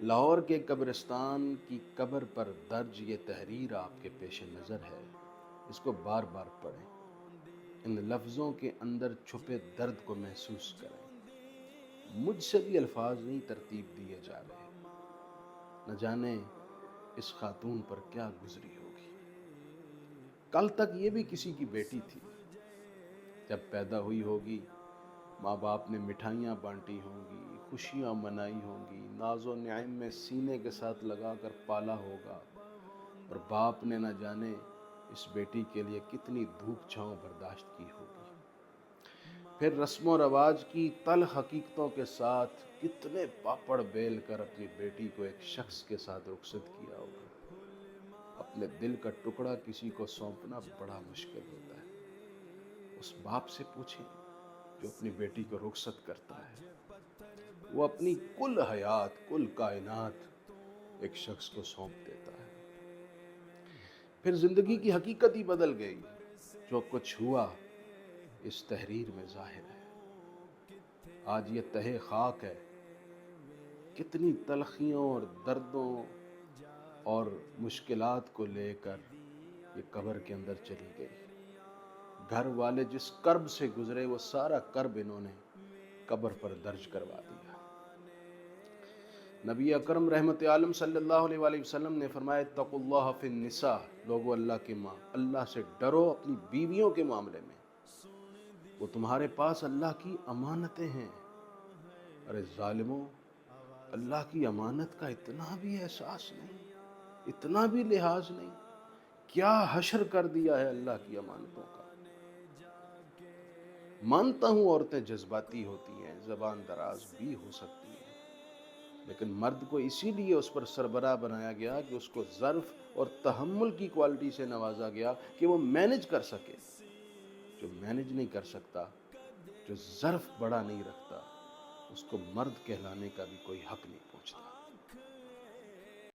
لاہور کے قبرستان کی قبر پر درج یہ تحریر آپ کے پیش نظر ہے، اس کو بار بار پڑھیں، ان لفظوں کے اندر چھپے درد کو محسوس کریں۔ مجھ سے بھی الفاظ نہیں ترتیب دیے جا رہے، نہ جانے اس خاتون پر کیا گزری ہوگی۔ کل تک یہ بھی کسی کی بیٹی تھی، جب پیدا ہوئی ہوگی ماں باپ نے مٹھائیاں بانٹی ہوں گی، خوشیاں منائی ہوں گی، ناز و نعیم میں سینے کے ساتھ لگا کر پالا ہوگا، اور باپ نے نہ جانے اس بیٹی کے لیے کتنی دھوپ چھاؤں برداشت کی ہوگی۔ پھر رسم و رواج کی تلخ حقیقتوں کے ساتھ کتنے پاپڑ بیل کر اپنی بیٹی کو ایک شخص کے ساتھ رخصت کیا ہوگا۔ اپنے دل کا ٹکڑا کسی کو سونپنا بڑا مشکل ہوتا ہے۔ اس باپ سے پوچھیں جو اپنی بیٹی کو رخصت کرتا ہے، وہ اپنی کل حیات، کل کائنات ایک شخص کو سونپ دیتا ہے۔ پھر زندگی کی حقیقت ہی بدل گئی۔ جو کچھ ہوا اس تحریر میں ظاہر ہے۔ آج یہ تہہ خاک ہے، کتنی تلخیوں اور دردوں اور مشکلات کو لے کر یہ قبر کے اندر چلی گئی۔ گھر والے جس کرب سے گزرے وہ سارا کرب انہوں نے قبر پر درج کروا دیا۔ نبی اکرم رحمت عالم صلی اللہ علیہ وآلہ وسلم نے فرمایا اتقوا اللہ فی النساء، لوگو اللہ کی ماں، اللہ سے ڈرو اپنی بیویوں کے معاملے میں، وہ تمہارے پاس اللہ کی امانتیں ہیں۔ ارے ظالموں، اللہ کی امانت کا اتنا بھی احساس نہیں، اتنا بھی لحاظ نہیں، کیا حشر کر دیا ہے اللہ کی امانتوں کا۔ مانتا ہوں عورتیں جذباتی ہوتی ہیں، زبان دراز بھی ہو سکتی ہیں، لیکن مرد کو اسی لیے اس پر سربراہ بنایا گیا کہ اس کو ظرف اور تحمل کی کوالٹی سے نوازا گیا کہ وہ مینج کر سکے۔ جو مینج نہیں کر سکتا، جو ظرف بڑا نہیں رکھتا، اس کو مرد کہلانے کا بھی کوئی حق نہیں پہنچتا۔